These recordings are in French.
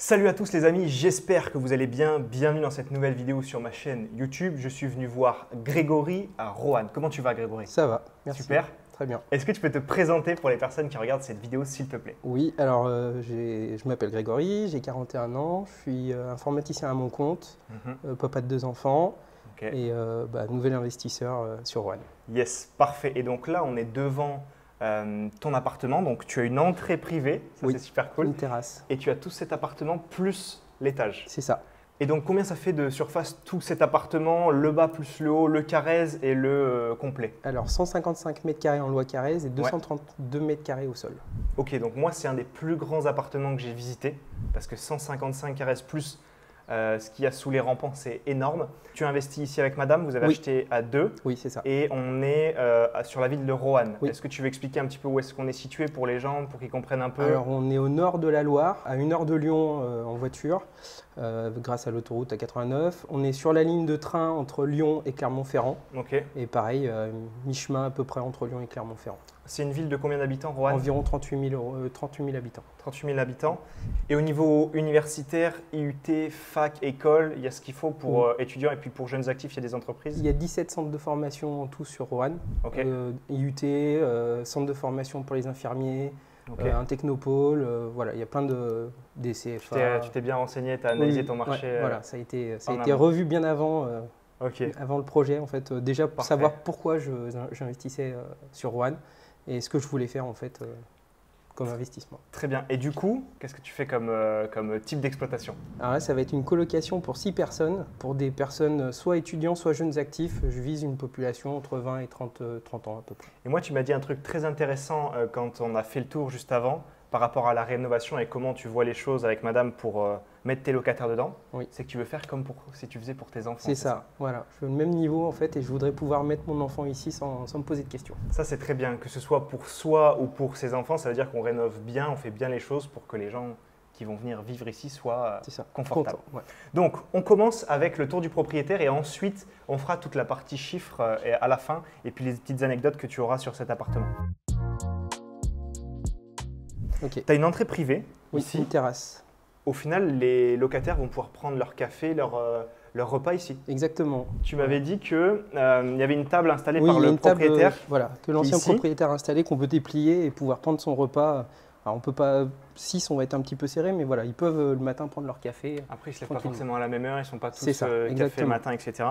Salut à tous les amis, j'espère que vous allez bien. Bienvenue dans cette nouvelle vidéo sur ma chaîne YouTube. Je suis venu voir Grégory à Roanne. Comment tu vas Grégory? Ça va, merci. Super. Très bien. Est-ce que tu peux te présenter pour les personnes qui regardent cette vidéo s'il te plaît? Oui, alors je m'appelle Grégory, j'ai 41 ans, je suis informaticien à mon compte, papa de 2 enfants et nouvel investisseur sur Roanne. Yes, parfait. Et donc là, on est devant ton appartement. Donc tu as une entrée privée, ça Oui, c'est super cool. une terrasse. Et tu as tout cet appartement plus l'étage. C'est ça. Et donc combien ça fait de surface tout cet appartement, le bas plus le haut, le carrez et le complet? Alors 155 mètres carrés en loi carrez et 232 mètres carrés au sol. Ok, donc moi c'est un des plus grands appartements que j'ai visité parce que 155 carrés plus ce qu'il y a sous les rampants, c'est énorme. Tu as investi ici avec madame, vous avez acheté à 2. Oui, c'est ça. Et on est sur la ville de Roanne. Oui. Est-ce que tu veux expliquer un petit peu où est-ce qu'on est situé pour les gens, pour qu'ils comprennent un peu? Alors on est au nord de la Loire, à 1 heure de Lyon en voiture, grâce à l'autoroute A89. On est sur la ligne de train entre Lyon et Clermont-Ferrand. Ok. Et pareil, mi-chemin à peu près entre Lyon et Clermont-Ferrand. C'est une ville de combien d'habitants, Roanne? Environ 38 000 habitants. 38 000 habitants. Et au niveau universitaire, IUT, fac, école, il y a ce qu'il faut pour étudiants et puis pour jeunes actifs, il y a des entreprises? Il y a 17 centres de formation en tout sur Roanne. Ok. IUT, centre de formation pour les infirmiers, un technopôle, voilà, il y a plein des CFA. Tu t'es bien renseigné, tu as analysé ton marché. Ouais, voilà, ça a été revu bien avant, avant le projet en fait, déjà pour savoir pourquoi j'investissais sur Roanne et ce que je voulais faire en fait comme investissement. Très bien. Et du coup, qu'est-ce que tu fais comme type d'exploitation? Alors là, ça va être une colocation pour 6 personnes, pour des personnes soit étudiants, soit jeunes actifs. Je vise une population entre 20 et 30 ans à peu près. Et moi, tu m'as dit un truc très intéressant quand on a fait le tour juste avant, par rapport à la rénovation et comment tu vois les choses avec madame pour mettre tes locataires dedans. Oui. C'est que tu veux faire comme si tu faisais pour tes enfants. C'est ça, voilà. Je veux le même niveau en fait et je voudrais pouvoir mettre mon enfant ici sans me poser de questions. Ça, c'est très bien. Que ce soit pour soi ou pour ses enfants, ça veut dire qu'on rénove bien, on fait bien les choses pour que les gens qui vont venir vivre ici soient confortables. Ouais. Donc, on commence avec le tour du propriétaire et ensuite, on fera toute la partie chiffres à la fin et puis les petites anecdotes que tu auras sur cet appartement. Okay. Tu as une entrée privée ici. Une terrasse. Au final, les locataires vont pouvoir prendre leur café, leur repas ici. Exactement. Tu m'avais dit qu'il y avait une table installée par le propriétaire. Voilà, que l'ancien propriétaire a installé, qu'on peut déplier et pouvoir prendre son repas. Alors on peut pas, 6 on va être un petit peu serré, mais voilà, ils peuvent le matin prendre leur café. Après, ils ne se lèvent pas forcément à la même heure, ils ne sont pas tous café matin, etc.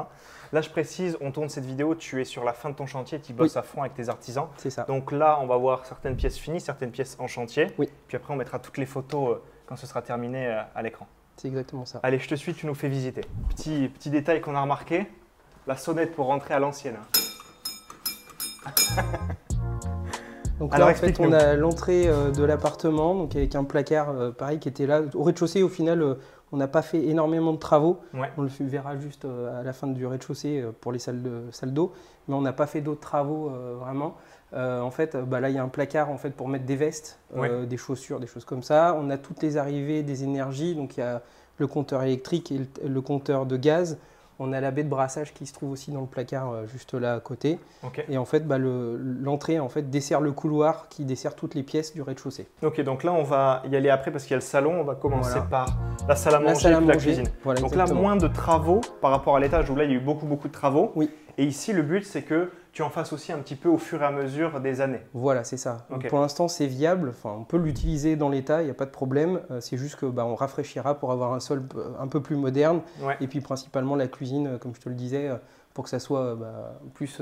Là, je précise, on tourne cette vidéo, tu es sur la fin de ton chantier, tu bosses à fond avec tes artisans. C'est ça. Donc là, on va voir certaines pièces finies, certaines pièces en chantier. Oui. Puis après, on mettra toutes les photos quand ce sera terminé à l'écran. C'est exactement ça. Allez, je te suis, tu nous fais visiter. Petit détail qu'on a remarqué, la sonnette pour rentrer à l'ancienne. Donc là, en fait, on a l'entrée de l'appartement, donc avec un placard pareil qui était là. Au rez-de-chaussée, au final, on n'a pas fait énormément de travaux. Ouais. On le verra juste à la fin du rez-de-chaussée pour les salles d'eau, mais on n'a pas fait d'autres travaux vraiment. En fait, là, il y a un placard en fait, pour mettre des vestes, des chaussures, des choses comme ça. On a toutes les arrivées des énergies, donc il y a le compteur électrique et le compteur de gaz. On a la baie de brassage qui se trouve aussi dans le placard juste là à côté. Okay. Et en fait, l'entrée en fait, dessert le couloir qui dessert toutes les pièces du rez-de-chaussée. Ok, donc là, on va y aller après parce qu'il y a le salon. On va commencer par la salle à manger et la cuisine. Voilà, donc exactement. Là, moins de travaux par rapport à l'étage où là, il y a eu beaucoup de travaux. Oui. Et ici, le but, c'est que tu en fasses aussi un petit peu au fur et à mesure des années. Voilà, c'est ça. Okay. Pour l'instant, c'est viable. Enfin, on peut l'utiliser dans l'état, il n'y a pas de problème. C'est juste que on rafraîchira pour avoir un sol un peu plus moderne. Ouais. Et puis principalement la cuisine, comme je te le disais, pour que ça soit plus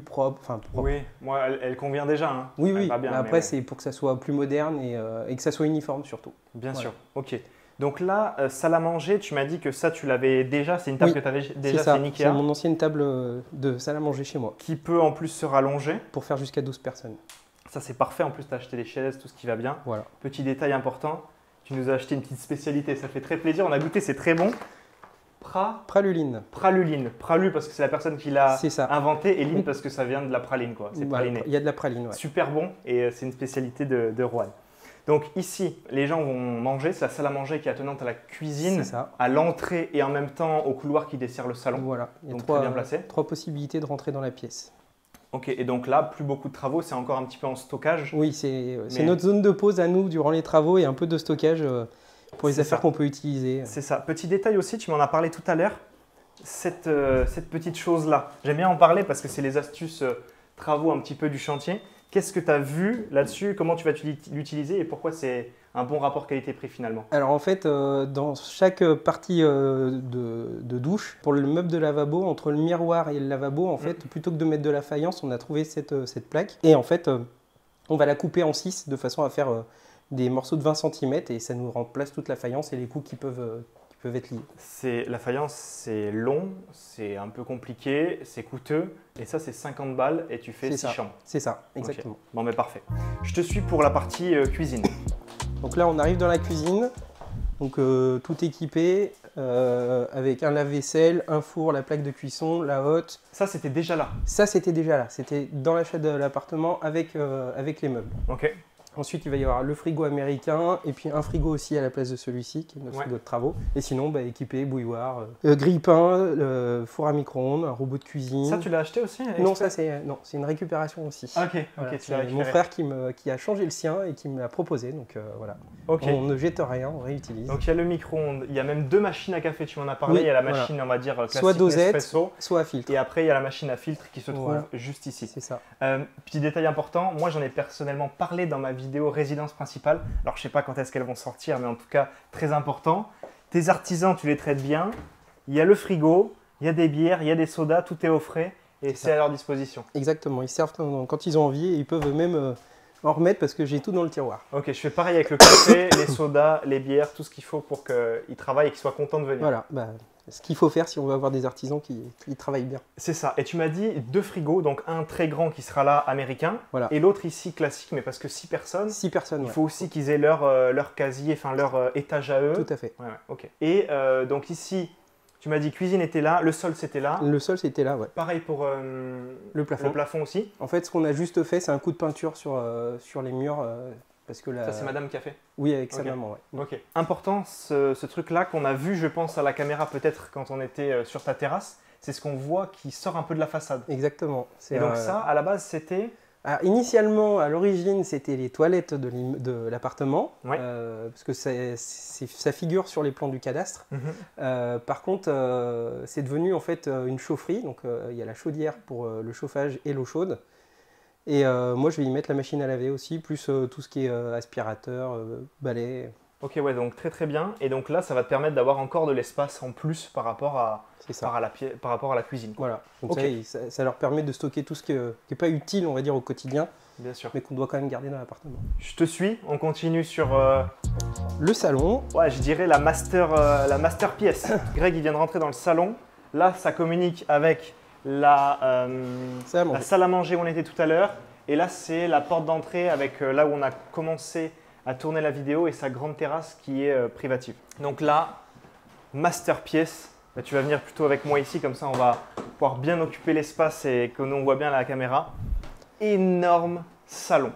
propre. Oui, moi, elle convient déjà. Hein. Oui, oui. Bien, après, c'est pour que ça soit plus moderne et que ça soit uniforme surtout. Bien sûr. Ok. Donc là, salle à manger, tu m'as dit que ça, tu l'avais déjà. C'est une table que tu avais déjà, c'est une Ikea. C'est mon ancienne table de salle à manger chez moi. Qui peut en plus se rallonger. Pour faire jusqu'à 12 personnes. Ça, c'est parfait. En plus, tu as acheté les chaises, tout ce qui va bien. Voilà. Petit détail important, tu nous as acheté une petite spécialité. Ça fait très plaisir. On a goûté, c'est très bon. Praluline. Praluline. Pralu parce que c'est la personne qui l'a inventé et line parce que ça vient de la praline. C'est praliné. Il y a de la praline, ouais. Super bon et c'est une spécialité de Roanne. Donc ici, les gens vont manger, c'est la salle à manger qui est attenante à la cuisine, à l'entrée et en même temps au couloir qui dessert le salon. Voilà, il y a donc très bien placé. 3 possibilités de rentrer dans la pièce. Ok, et donc là, plus beaucoup de travaux, c'est encore un petit peu en stockage. Oui, c'est notre zone de pause à nous durant les travaux et un peu de stockage. pour les affaires qu'on peut utiliser. C'est ça. Petit détail aussi, tu m'en as parlé tout à l'heure, cette petite chose-là. J'aime bien en parler parce que c'est les astuces travaux un petit peu du chantier. Qu'est-ce que tu as vu là-dessus? Comment tu vas l'utiliser et pourquoi c'est un bon rapport qualité-prix finalement? Alors en fait, dans chaque partie de douche, pour le meuble de lavabo, entre le miroir et le lavabo, en fait, plutôt que de mettre de la faïence, on a trouvé cette plaque. Et en fait, on va la couper en 6 de façon à faire des morceaux de 20 cm et ça nous remplace toute la faïence et les coups qui peuvent être liés. La faïence, c'est long, c'est un peu compliqué, c'est coûteux. Et ça, c'est 50 balles et tu fais 6 chambres. C'est ça, exactement. Okay. Bon, mais parfait. Je te suis pour la partie cuisine. Donc là, on arrive dans la cuisine. Donc tout équipé avec un lave-vaisselle, un four, la plaque de cuisson, la hotte. Ça, c'était déjà là? Ça, c'était déjà là. C'était dans l'achat de l'appartement avec les meubles. Ok. Ensuite, il va y avoir le frigo américain et puis un frigo aussi à la place de celui-ci, qui est notre frigo de travaux. Et sinon, équipé, bouilloire, grille-pain, four à micro-ondes, un robot de cuisine. Ça, tu l'as acheté aussi? Non, c'est une récupération aussi. Ok, voilà, tu l'as récupéré. Mon frère qui a changé le sien et qui me l'a proposé, donc voilà. Okay. On ne jette rien, on réutilise. Donc il y a le micro-ondes, il y a même 2 machines à café, tu m'en as parlé. Oui, il y a la machine, on va dire, classique soit dosette, Nespresso, soit à filtre. Et après, il y a la machine à filtre qui se trouve juste ici. C'est ça. Petit détail important, moi j'en ai personnellement parlé dans ma vidéo résidence principale. Alors je ne sais pas quand est-ce qu'elles vont sortir, mais en tout cas très important. Tes artisans, tu les traites bien. Il y a le frigo, il y a des bières, il y a des sodas, tout est au frais et c'est à leur disposition. Exactement, ils servent quand ils ont envie et ils peuvent même en remettre parce que j'ai tout dans le tiroir. Ok, je fais pareil avec le café, les sodas, les bières, tout ce qu'il faut pour qu'ils travaillent et qu'ils soient contents de venir. Voilà, ce qu'il faut faire si on veut avoir des artisans qui travaillent bien. C'est ça. Et tu m'as dit 2 frigos, donc un très grand qui sera là, américain, et l'autre ici, classique, mais parce que 6 personnes. 6 personnes, il faut aussi qu'ils aient leur casier, enfin leur étage à eux. Tout à fait. Ouais, ok. Et donc ici, tu m'as dit cuisine était là, le sol c'était là. Le sol c'était là, ouais. Pareil pour le plafond aussi. En fait, ce qu'on a juste fait, c'est un coup de peinture sur les murs. Parce que ça, c'est madame qui a fait? Oui, avec sa maman, ouais. Ok. Important, ce truc-là qu'on a vu, je pense, à la caméra peut-être quand on était sur ta terrasse, c'est ce qu'on voit qui sort un peu de la façade. Exactement. Et donc ça, à la base, c'était… Alors, initialement, à l'origine, c'était les toilettes de l'appartement, parce que ça figure sur les plans du cadastre. Par contre, c'est devenu en fait une chaufferie, donc il y a la chaudière pour le chauffage et l'eau chaude. Et moi, je vais y mettre la machine à laver aussi, plus tout ce qui est aspirateur, balai. Ok, ouais, donc très très bien. Et donc là, ça va te permettre d'avoir encore de l'espace en plus par rapport à la cuisine. Voilà, donc ça leur permet de stocker tout ce qui n'est pas utile, on va dire, au quotidien. Bien sûr. Mais qu'on doit quand même garder dans l'appartement. Je te suis, on continue sur… le salon. Ouais, je dirais la master pièce. Greg, il vient de rentrer dans le salon. Là, ça communique avec la salle à manger où on était tout à l'heure. Et là, c'est la porte d'entrée avec là où on a commencé à tourner la vidéo et sa grande terrasse qui est privative. Donc là, master pièce. Là, tu vas venir plutôt avec moi ici, comme ça on va pouvoir bien occuper l'espace et que nous on voit bien la caméra. Énorme salon.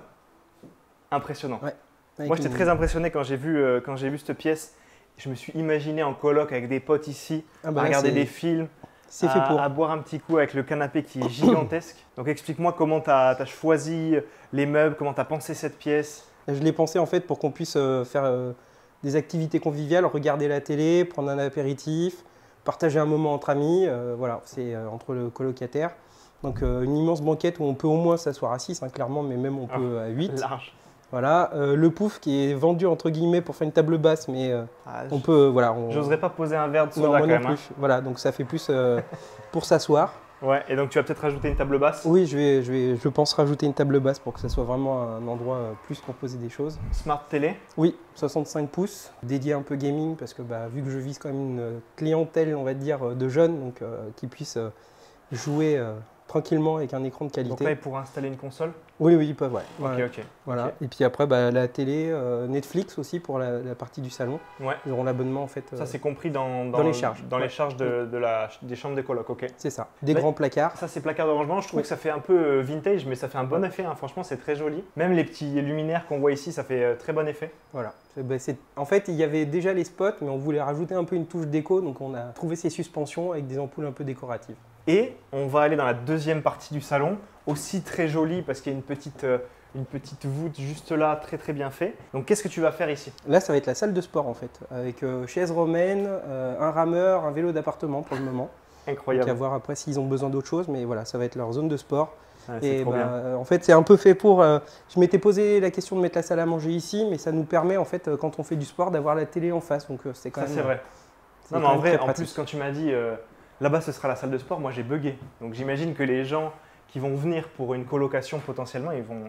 Impressionnant. Ouais, moi, j'étais très impressionné quand j'ai vu cette pièce. Je me suis imaginé en coloc avec des potes ici, à regarder des films. C'est fait pour. À boire un petit coup avec le canapé qui est gigantesque. Donc explique-moi comment tu as choisi les meubles, comment tu as pensé cette pièce. Je l'ai pensé en fait pour qu'on puisse faire des activités conviviales, regarder la télé, prendre un apéritif, partager un moment entre amis. Voilà, c'est entre le colocataire. Donc une immense banquette où on peut au moins s'asseoir à 6, clairement, mais même on peut à 8. Large. Voilà, le pouf qui est vendu entre guillemets pour faire une table basse, mais on peut, voilà. J'oserais pas poser un verre de soda quand même. Voilà, donc ça fait plus pour s'asseoir. Ouais, et donc tu vas peut-être rajouter une table basse? Oui, je pense rajouter une table basse pour que ça soit vraiment un endroit plus pour poser des choses. Smart télé? Oui, 65 pouces, dédié un peu gaming parce que vu que je vise quand même une clientèle, on va dire, de jeunes, donc qui puissent jouer tranquillement avec un écran de qualité. Donc là, pour installer une console? Oui, ils peuvent, ouais. Ok. Voilà. Okay. Et puis après, la télé, Netflix aussi pour la partie du salon. Ouais. Ils auront l'abonnement en fait. Ça, c'est compris dans les charges. Dans les charges des chambres des colocs, ok. C'est ça. Des grands placards. Ça, c'est placards de rangement. Je trouve que ça fait un peu vintage, mais ça fait un bon effet. Franchement, c'est très joli. Même les petits luminaires qu'on voit ici, ça fait très bon effet. Voilà. En fait, il y avait déjà les spots, mais on voulait rajouter un peu une touche déco. Donc, on a trouvé ces suspensions avec des ampoules un peu décoratives. Et on va aller dans la deuxième partie du salon, aussi très jolie parce qu'il y a une petite une petite voûte juste là, très très bien fait. Donc qu'est-ce que tu vas faire ici? Là, ça va être la salle de sport en fait, avec chaise romaine, un rameur, un vélo d'appartement pour le moment. Incroyable. Donc à voir après s'ils ont besoin d'autre chose, mais voilà, ça va être leur zone de sport. Et en fait, c'est un peu fait pour. Je m'étais posé la question de mettre la salle à manger ici, mais ça nous permet en fait, quand on fait du sport, d'avoir la télé en face. Donc c'est quand même. C'est vrai. Non, mais en vrai, en plus, quand tu m'as dit là-bas, ce sera la salle de sport, moi j'ai bugué. Donc j'imagine que les gens qui vont venir pour une colocation potentiellement, ils vont.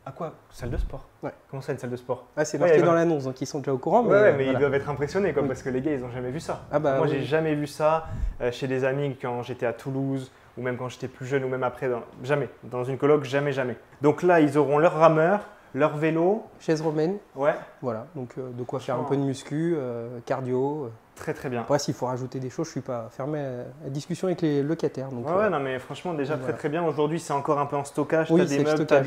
À quoi? Salle de sport? Ouais. Comment ça, une salle de sport? Ah, c'est marqué dans l'annonce, donc ils sont déjà au courant. Mais voilà. Ils doivent être impressionnés parce que les gars, ils n'ont jamais vu ça. Ah bah, moi, j'ai jamais vu ça chez des amis quand j'étais à Toulouse ou même quand j'étais plus jeune ou même après. Jamais. Dans une coloc, jamais. Donc là, ils auront leur rameur, leur vélo. Chaise romaine. Ouais. Voilà, donc de quoi faire un peu de muscu, cardio. Très très bien. Après, s'il faut rajouter des choses, je ne suis pas fermé à la discussion avec les locataires. Donc, non, mais franchement, déjà très très bien. Aujourd'hui, c'est encore un peu en stockage. Oui, tu as des meubles, tu as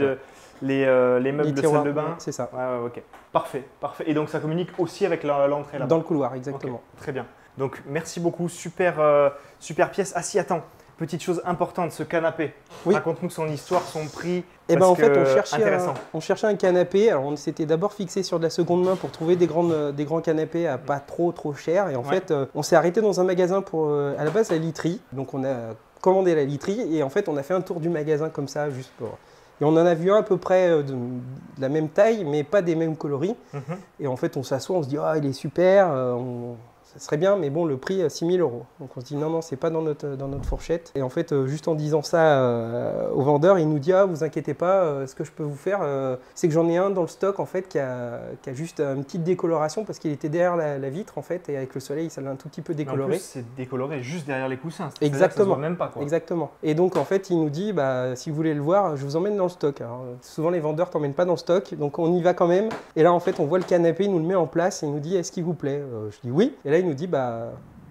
les meubles de salle de bain. C'est ça. Ouais, ok. Parfait. Et donc, ça communique aussi avec l'entrée là-bas? Dans le couloir, exactement. Okay, très bien. Donc, merci beaucoup. Super pièce. Ah si, attends. Petite chose importante, ce canapé. Oui. Raconte-nous son histoire, son prix. En fait, on cherchait un canapé. Alors, on s'était d'abord fixé sur de la seconde main pour trouver des grands canapés à pas trop cher. Et en fait, on s'est arrêté dans un magasin pour, à la base, la literie. Donc, on a commandé la literie et en fait, on a fait un tour du magasin comme ça, juste pour. Et on en a vu un à peu près de la même taille, mais pas des mêmes coloris. Et en fait, on s'assoit, on se dit, ah, il est super. Ça serait bien, mais bon, le prix, 6 000 €. Donc on se dit non, c'est pas dans notre fourchette. Et en fait, juste en disant ça au vendeur, il nous dit, ah, vous inquiétez pas, ce que je peux vous faire, c'est que j'en ai un dans le stock en fait qui a juste une petite décoloration parce qu'il était derrière la vitre en fait, et avec le soleil, ça l'a un tout petit peu décoloré. Mais en plus, c'est décoloré juste derrière les coussins. Exactement. Ça se voit même pas, quoi. Exactement. Et donc en fait, il nous dit, si vous voulez le voir, je vous emmène dans le stock. Alors, souvent les vendeurs t'emmènent pas dans le stock, donc on y va quand même. Et là en fait, on voit le canapé, il nous le met en place et il nous dit, est-ce qu'il vous plaît? Je dis oui. Et là il nous dit,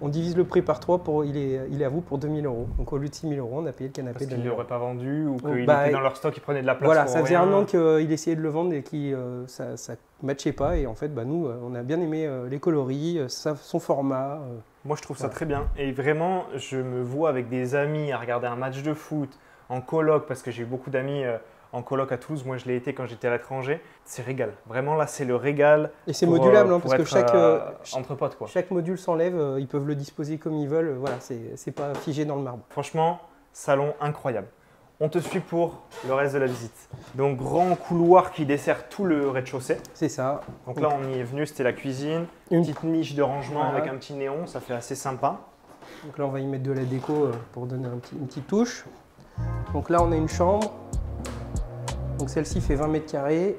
on divise le prix par 3, il est à vous pour 2 000 €. Donc au lieu de 6 000 €, on a payé le canapé. Parce qu'il ne l'aurait pas vendu ou qu'il était dans leur stock, il prenait de la place. Voilà, ça faisait un an qu'il essayait de le vendre et ça ne matchait pas. Et en fait, nous, on a bien aimé les coloris, son format. Moi, je trouve ça très bien. Et vraiment, je me vois avec des amis à regarder un match de foot en coloc, parce que j'ai eu beaucoup d'amis en coloc à Toulouse. Moi, je l'ai été quand j'étais à l'étranger. C'est régal. Vraiment, là, c'est le régal. Et c'est modulable, parce que entre potes, quoi. Chaque module s'enlève, ils peuvent le disposer comme ils veulent. Voilà, c'est pas figé dans le marbre. Franchement, salon incroyable. On te suit pour le reste de la visite. Donc, grand couloir qui dessert tout le rez-de-chaussée. C'est ça. Donc là, on y est venu, c'était la cuisine. Une petite niche de rangement avec un petit néon, ça fait assez sympa. Donc là, on va y mettre de la déco pour donner une petite touche. Donc là, on a une chambre. Donc celle-ci fait 20 mètres carrés.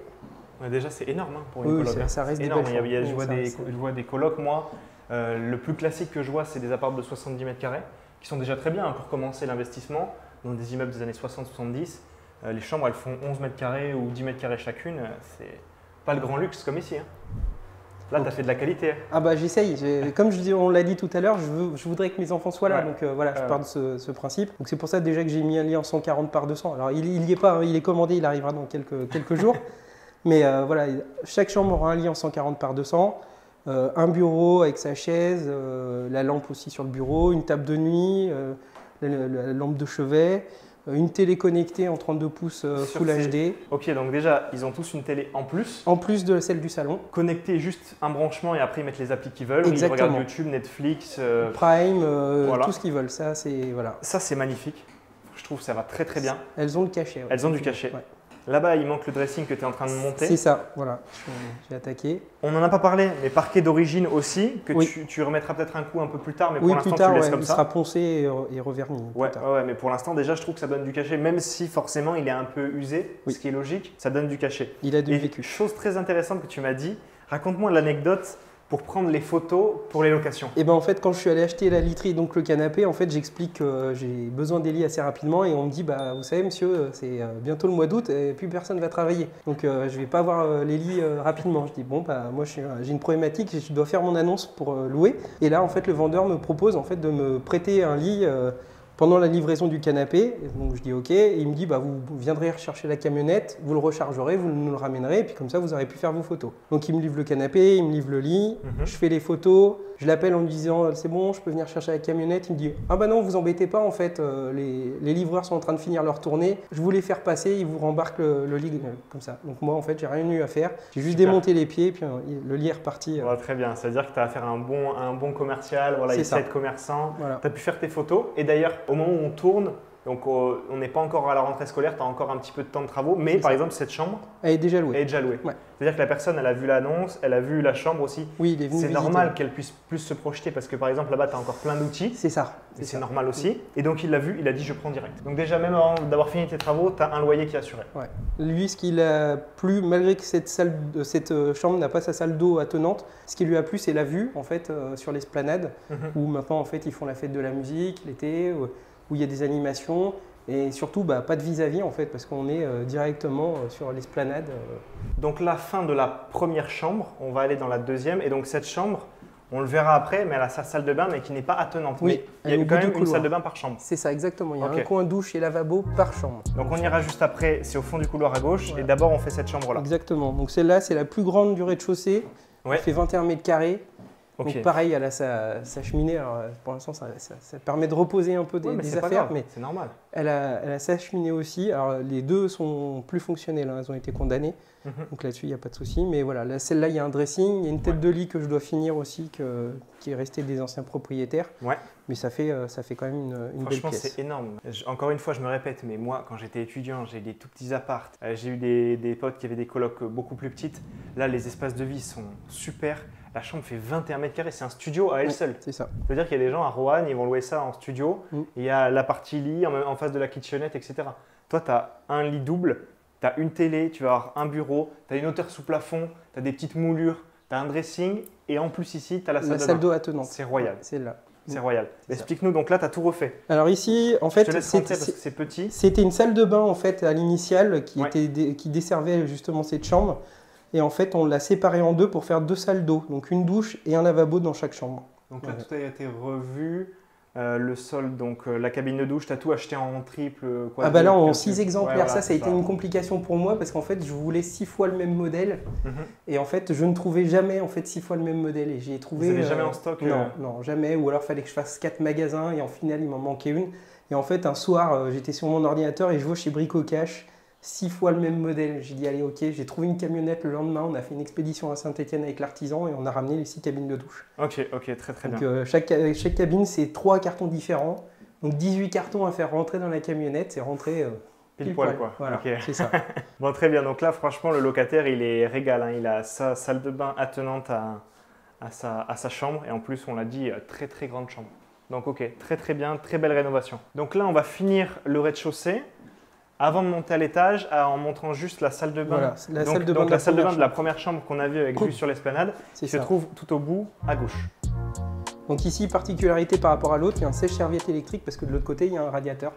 Déjà, c'est énorme pour une coloc. Ça reste énorme. Des belles je vois des colocs, moi. Le plus classique que je vois, c'est des appartements de 70 mètres carrés, qui sont déjà très bien pour commencer l'investissement. Dans des immeubles des années 60-70, les chambres, elles font 11 mètres carrés ou 10 mètres carrés chacune. C'est pas le grand luxe comme ici. Là, tu as fait de la qualité. Ah j'essaye. Comme on l'a dit tout à l'heure, je voudrais que mes enfants soient là. Donc voilà, je pars de ce principe. Donc c'est pour ça déjà que j'ai mis un lit en 140 par 200. Alors il n'y est pas, il est commandé, il arrivera dans quelques jours. Mais voilà, chaque chambre aura un lit en 140 par 200. Un bureau avec sa chaise, la lampe aussi sur le bureau, une table de nuit, la lampe de chevet. Une télé connectée en 32 pouces Full HD. Ok, donc déjà, ils ont tous une télé en plus. En plus de celle du salon. Connectée, juste un branchement et après ils mettent les applis qu'ils veulent. Exactement. Ils regardent YouTube, Netflix, Prime, tout ce qu'ils veulent. Ça, c'est magnifique. Je trouve que ça va très très bien. Elles ont le cachet. Ouais. Elles ont du cachet. Ouais. Là-bas, il manque le dressing que tu es en train de monter. C'est ça, voilà. J'ai attaqué. On n'en a pas parlé, mais parquet d'origine aussi, que tu remettras peut-être un coup un peu plus tard, mais pour l'instant, tu laisses comme ça. Il sera poncé et reverni. Ouais, mais pour l'instant, déjà, je trouve que ça donne du cachet, même si forcément il est un peu usé, ce qui est logique, ça donne du cachet. Il a du vécu. Chose très intéressante que tu m'as dit, raconte-moi l'anecdote pour prendre les photos pour les locations. Et en fait, quand je suis allé acheter la literie, donc le canapé, en fait, j'explique que j'ai besoin des lits assez rapidement et on me dit, vous savez, monsieur, c'est bientôt le mois d'août et plus personne va travailler. Donc, je ne vais pas avoir les lits rapidement. Je dis, moi, j'ai une problématique, je dois faire mon annonce pour louer. Et là, en fait, le vendeur me propose en fait de me prêter un lit pendant la livraison du canapé. Donc je dis OK, et il me dit vous viendrez rechercher la camionnette, vous le rechargerez, vous nous le ramènerez, et puis comme ça vous aurez pu faire vos photos. Donc il me livre le canapé, il me livre le lit, je fais les photos, je l'appelle en lui disant c'est bon, je peux venir chercher la camionnette. Il me dit ah bah non, vous embêtez pas, en fait les livreurs sont en train de finir leur tournée, je vous les faire passer, ils vous rembarquent le lit comme ça. Donc moi en fait j'ai rien eu à faire, j'ai juste démonté les pieds, puis le lit est reparti. Très bien, ça veut dire que tu as affaire à un bon commercial, voilà, il sait être commerçant, tu as pu faire tes photos, et d'ailleurs au moment où on tourne, donc on n'est pas encore à la rentrée scolaire, tu as encore un petit peu de temps de travaux, mais par exemple cette chambre, elle est déjà louée. Ouais. C'est-à-dire que la personne, elle a vu l'annonce, elle a vu la chambre aussi. Oui, il est venu c'est visiter. Normal qu'elle puisse plus se projeter parce que par exemple là-bas, tu as encore plein d'outils. C'est ça. C'est normal aussi. Et donc il l'a vu, il a dit je prends direct. Donc déjà même avant d'avoir fini tes travaux, tu as un loyer qui est assuré. Ouais. Lui, ce qui lui a plu, malgré que cette chambre n'a pas sa salle d'eau attenante, ce qui lui a plu, c'est la vue en fait sur l'esplanade, où maintenant en fait ils font la fête de la musique l'été, où il y a des animations. Et surtout, pas de vis-à-vis en fait, parce qu'on est directement sur l'esplanade. Donc la fin de la première chambre, on va aller dans la deuxième. Et donc cette chambre, on le verra après, mais elle a sa salle de bain, mais qui n'est pas attenante. Oui, mais il y a quand même une salle de bain par chambre. C'est ça, exactement. Il y a un coin douche et lavabo par chambre. Donc on ira juste après, c'est au fond du couloir à gauche. Voilà. Et d'abord, on fait cette chambre-là. Exactement. Donc celle-là, c'est la plus grande du rez-de-chaussée. Elle fait 21 mètres carrés. Donc pareil, elle a sa cheminée. Alors, pour l'instant, ça permet de reposer un peu des affaires, mais c'est normal. Elle a sa cheminée aussi. Alors les deux sont plus fonctionnelles, elles ont été condamnées. Donc là-dessus, il n'y a pas de souci. Mais voilà, celle-là, il y a un dressing, il y a une tête de lit que je dois finir aussi, qui est restée des anciens propriétaires. Mais ça fait quand même une belle pièce. Franchement, c'est énorme. Encore une fois, je me répète, mais moi, quand j'étais étudiant, j'ai des tout petits apparts. J'ai eu des potes qui avaient des colocs beaucoup plus petites. Là, les espaces de vie sont super. La chambre fait 21 mètres carrés, c'est un studio à elle seule. C'est ça. Ça veut dire qu'il y a des gens à Roanne, ils vont louer ça en studio. Il y a la partie lit en face de la kitchenette, etc. Toi, tu as un lit double, tu as une télé, tu vas avoir un bureau, tu as une hauteur sous plafond, tu as des petites moulures, tu as un dressing et en plus ici, tu as la salle d'eau attenante. C'est royal. C'est là. C'est royal. Explique-nous, donc là, tu as tout refait. Alors ici, en fait, c'est petit. C'était une salle de bain en fait à l'initiale qui desservait justement cette chambre. Et en fait, on l'a séparé en deux pour faire deux salles d'eau, donc une douche et un lavabo dans chaque chambre. Donc là, tout a été revu. Le sol, donc la cabine de douche, tu as tout acheté en triple, quoi. Ah bah là, en 6 exemplaires. Ça a été une complication pour moi parce qu'en fait, je voulais 6 fois le même modèle. Et en fait, je ne trouvais jamais 6 fois le même modèle. Et j'ai trouvé. Vous n'avez jamais en stock Non, jamais. Ou alors, il fallait que je fasse 4 magasins et en final, il m'en manquait une. Et en fait, un soir, j'étais sur mon ordinateur et je vais chez Brico Cash. 6 fois le même modèle. J'ai dit allez, ok, j'ai trouvé une camionnette le lendemain. On a fait une expédition à Saint-Étienne avec l'artisan et on a ramené les 6 cabines de douche. Ok, très bien. Donc chaque cabine, c'est 3 cartons différents. Donc 18 cartons à faire rentrer dans la camionnette. C'est rentrer pile poil, quoi. Voilà, c'est ça. Bon, très bien. Donc là, franchement, le locataire, il est régal. Il a sa salle de bain attenante à sa chambre. Et en plus, on l'a dit, très grande chambre. Donc ok, très bien, très belle rénovation. Donc là, on va finir le rez-de-chaussée. Avant de monter à l'étage, en montrant juste la salle de bain. Voilà, la salle de bain de la première chambre qu'on a vue avec vue sur l'esplanade, qui se trouve tout au bout à gauche. Donc ici, particularité par rapport à l'autre, il y a un sèche-serviette électrique parce que de l'autre côté, il y a un radiateur.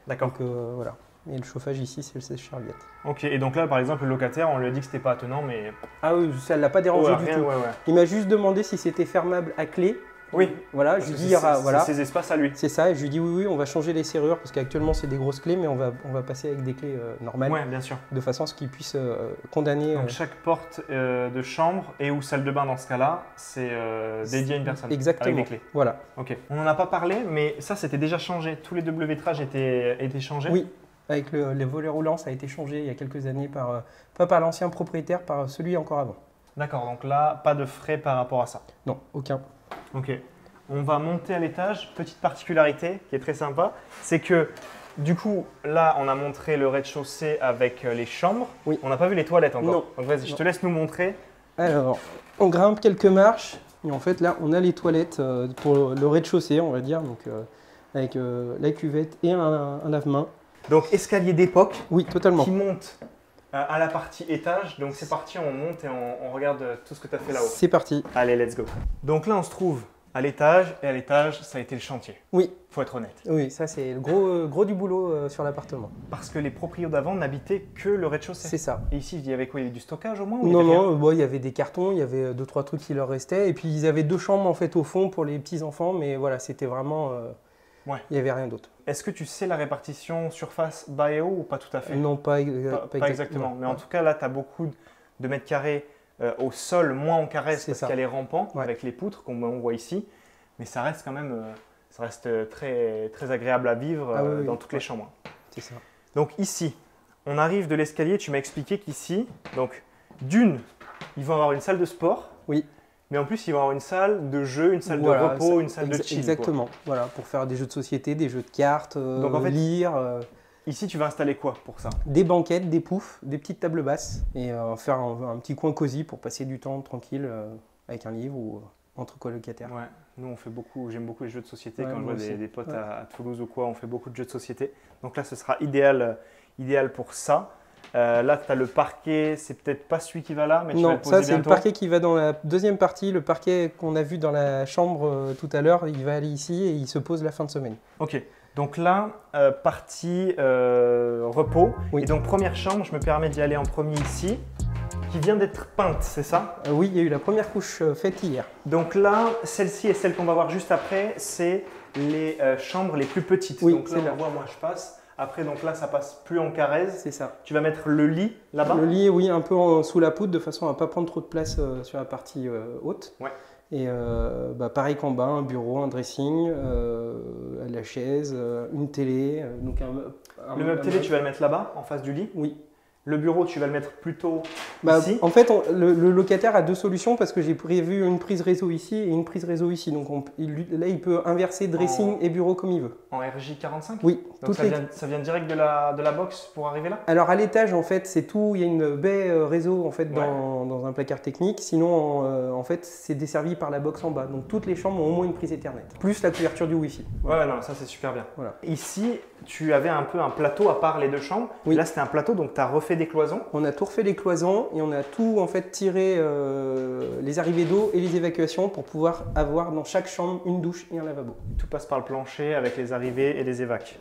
D'accord. Donc voilà. Et le chauffage ici, c'est le sèche-serviette. Ok, et donc là, par exemple, le locataire, on lui a dit que c'était pas attenant, mais… Ah oui, ça ne l'a pas dérangé du tout. Il m'a juste demandé si c'était fermable à clé. Oui, voilà, je lui dis, voilà. C'est ses espaces à lui. C'est ça, et je lui dis oui, on va changer les serrures parce qu'actuellement c'est des grosses clés, mais on va passer avec des clés normales. Oui, bien sûr. De façon à ce qu'ils puissent condamner. Donc chaque porte de chambre et ou salle de bain dans ce cas-là, c'est dédié à une personne. Exactement. Avec des clés. Voilà. Ok. On n'en a pas parlé, mais ça c'était déjà changé. Tous les doubles vitrages étaient changés. Oui, avec les volets roulants, ça a été changé il y a quelques années pas par l'ancien propriétaire, par celui encore avant. D'accord, donc là, pas de frais par rapport à ça. Non, aucun. Ok. On va monter à l'étage. Petite particularité qui est très sympa, c'est que du coup, là, on a montré le rez-de-chaussée avec les chambres. Oui. On n'a pas vu les toilettes encore. Non. Donc vas-y, je te laisse nous montrer. Alors, on grimpe quelques marches et en fait là, on a les toilettes pour le rez-de-chaussée, on va dire, donc avec la cuvette et un lave-main. Donc escalier d'époque. Oui, totalement. Qui monte à la partie étage. Donc c'est parti, on monte et on regarde tout ce que tu as fait là-haut. C'est parti. Allez, let's go. Donc là, on se trouve à l'étage et à l'étage, ça a été le chantier. Oui. Faut être honnête. Oui, ça c'est le gros du boulot sur l'appartement. Parce que les proprios d'avant n'habitaient que le rez-de-chaussée. C'est ça. Et ici, il y avait quoi? Il y avait du stockage au moins? Non, il y avait des cartons, il y avait 2-3 trucs qui leur restaient. Et puis ils avaient 2 chambres en fait au fond pour les petits enfants, mais voilà, c'était vraiment Ouais. Il n'y avait rien d'autre. Est-ce que tu sais la répartition surface bas et haut ou pas tout à fait? Non, pas exactement. Mais en tout cas, là, tu as beaucoup de mètres carrés au sol, moins en caresse parce qu'il y a les rampants avec les poutres qu'on voit ici. Mais ça reste quand même très, très agréable à vivre dans toutes les chambres. C'est ça. Donc ici, on arrive de l'escalier. Tu m'as expliqué qu'ici, donc d'une, ils vont avoir une salle de sport. Oui. Mais en plus, ils vont avoir une salle de jeu, une salle de repos, une salle de chill. Exactement. Voilà, pour faire des jeux de société, des jeux de cartes, donc, en fait, lire. Ici, tu vas installer quoi pour ça? Des banquettes, des poufs, des petites tables basses et faire un petit coin cosy pour passer du temps tranquille avec un livre ou entre colocataires. Ouais, nous j'aime beaucoup les jeux de société. Quand je vois des potes à Toulouse ou quoi, on fait beaucoup de jeux de société. Donc là, ce sera idéal pour ça. Là, tu as le parquet, c'est peut-être pas celui qui va là, mais tu vas le poser bientôt. Non, ça c'est le parquet qui va dans la deuxième partie. Le parquet qu'on a vu dans la chambre tout à l'heure, il va aller ici et il se pose la fin de semaine. Ok, donc là, partie repos. Oui. Et donc première chambre, je me permets d'y aller en premier ici, qui vient d'être peinte, c'est ça? Oui, il y a eu la première couche faite hier. Donc là, celle-ci et celle qu'on va voir juste après, c'est les chambres les plus petites. Oui, donc là, on voit, moi je passe. Après, donc là, ça passe plus en carresse. C'est ça. Tu vas mettre le lit là-bas? Le lit, oui, un peu sous la poutre, de façon à ne pas prendre trop de place sur la partie haute. Ouais. Et pareil qu'en bas, un bureau, un dressing, la chaise, une télé. Donc le meuble télé, tu vas le mettre là-bas, en face du lit? Oui. Le bureau, tu vas le mettre plutôt ici? En fait, le locataire a deux solutions parce que j'ai prévu une prise réseau ici et une prise réseau ici. Donc là, il peut inverser dressing et bureau comme il veut. En RJ45? Oui. Donc ça vient direct de la box pour arriver là? Alors à l'étage, en fait, c'est tout. Il y a une baie réseau en fait, dans un placard technique. Sinon, en fait, c'est desservi par la box en bas. Donc toutes les chambres ont au moins une prise Ethernet. Plus la couverture du Wi-Fi. Ouais, non, ça c'est super bien. Voilà. Ici, tu avais un peu un plateau à part les deux chambres. Oui. Là, c'était un plateau, donc tu as refait des cloisons? On a tout refait les cloisons et on a tout en fait tiré les arrivées d'eau et les évacuations pour pouvoir avoir dans chaque chambre une douche et un lavabo. Tout passe par le plancher avec les arrivées et les évacs.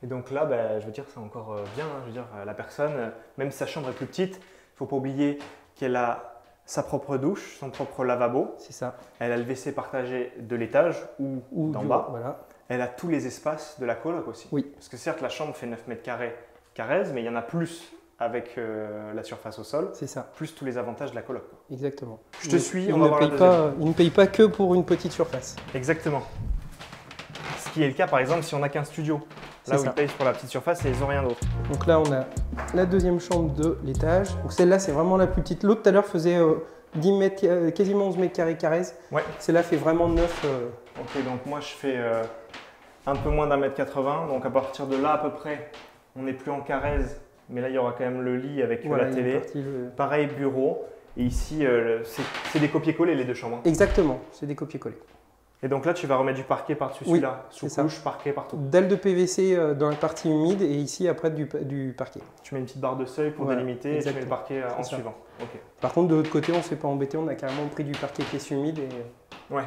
Et donc là, je veux dire, c'est encore bien. Hein, je veux dire, la personne, même si sa chambre est plus petite, il ne faut pas oublier qu'elle a sa propre douche, son propre lavabo. C'est ça. Elle a le WC partagé de l'étage ou d'en bas. Voilà. Elle a tous les espaces de la coloc aussi. Oui. Parce que certes, la chambre fait 9 mètres carrés, mais il y en a plus avec la surface au sol. C'est ça. Plus tous les avantages de la coloc. Exactement. Je te suis, on va voir la deuxième. Il ne paye pas que pour une petite surface. Exactement. Ce qui est le cas, par exemple, si on n'a qu'un studio. Là où ils payent pour la petite surface et ils n'ont rien d'autre. Donc là, on a la deuxième chambre de l'étage. Donc celle-là, c'est vraiment la plus petite. L'autre, tout à l'heure, faisait 10 mètres, quasiment 11 mètres carrés carrés. Ouais. Celle-là fait vraiment 9. Ok, donc moi, je fais un peu moins d'1 mètre 80. Donc à partir de là, à peu près, on n'est plus en carrez. Mais là, il y aura quand même le lit avec la télé. Pareil, bureau. Et ici, c'est des copier-coller, les deux chambres. Exactement, c'est des copier-coller. Et donc là, tu vas remettre du parquet par-dessus celui-là, sous-couche, parquet partout. Dalle de PVC dans la partie humide et ici après du parquet. Tu mets une petite barre de seuil pour délimiter et tu mets le parquet en suivant. Okay. Par contre, de l'autre côté, on ne s'est pas embêté, on a carrément pris du parquet pièce humide. Et... Ouais.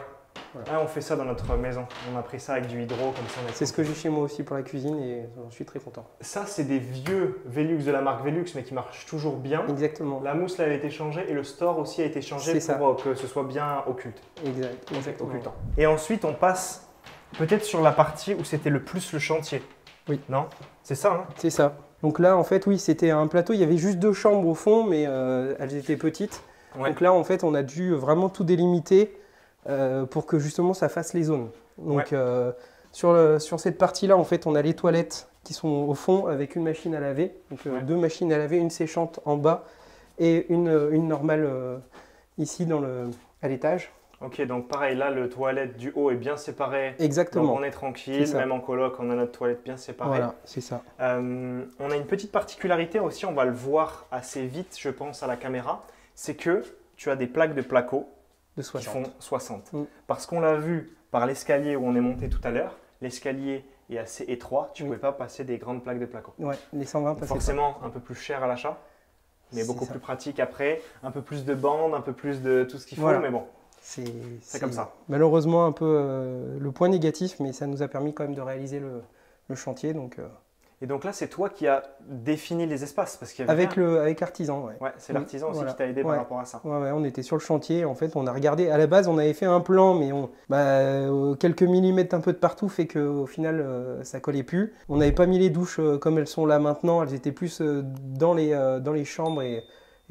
Voilà. Ah, on fait ça dans notre maison. On a pris ça avec du hydro comme ça. C'est ce que j'ai chez moi aussi pour la cuisine et j'en suis très content. Ça, c'est des vieux Velux de la marque Velux, mais qui marchent toujours bien. Exactement. La mousse, là, elle a été changée et le store aussi a été changé pour que ce soit bien occulte. Exactement. Occultant. Et ensuite, on passe peut-être sur la partie où c'était le plus le chantier. Oui. Non? C'est ça, hein? C'est ça. Donc là, en fait, oui, c'était un plateau. Il y avait juste 2 chambres au fond, mais elles étaient petites. Ouais. Donc là, en fait, on a dû vraiment tout délimiter. Pour que justement ça fasse les zones. Donc sur cette partie-là, en fait, on a les toilettes qui sont au fond avec une machine à laver. Donc 2 machines à laver, une séchante en bas et une normale ici à l'étage. Ok, donc pareil, là, le toilette du haut est bien séparé. Exactement. Donc on est tranquille, même en coloc, on a notre toilette bien séparée. Voilà, c'est ça. On a une petite particularité aussi, on va le voir assez vite, je pense, à la caméra, c'est que tu as des plaques de placo. De 60. Qui font 60. Parce qu'on l'a vu par l'escalier où on est monté tout à l'heure, l'escalier est assez étroit, tu ne pouvais pas passer des grandes plaques de placo. Ouais, les 120 passaient forcément un peu plus cher à l'achat, mais beaucoup plus pratique après, un peu plus de bandes, un peu plus de tout ce qu'il faut, mais bon, c'est comme ça. Malheureusement un peu le point négatif, mais ça nous a permis quand même de réaliser le chantier. Donc, Et donc là, c'est toi qui as défini les espaces parce qu'il y avait avec l'artisan, ouais. Ouais, c'est l'artisan aussi qui t'a aidé par rapport à ça. Ouais, on était sur le chantier. En fait, on a regardé. À la base, on avait fait un plan, mais quelques millimètres un peu de partout fait qu'au final, ça collait plus. On n'avait pas mis les douches comme elles sont là maintenant. Elles étaient plus dans les chambres et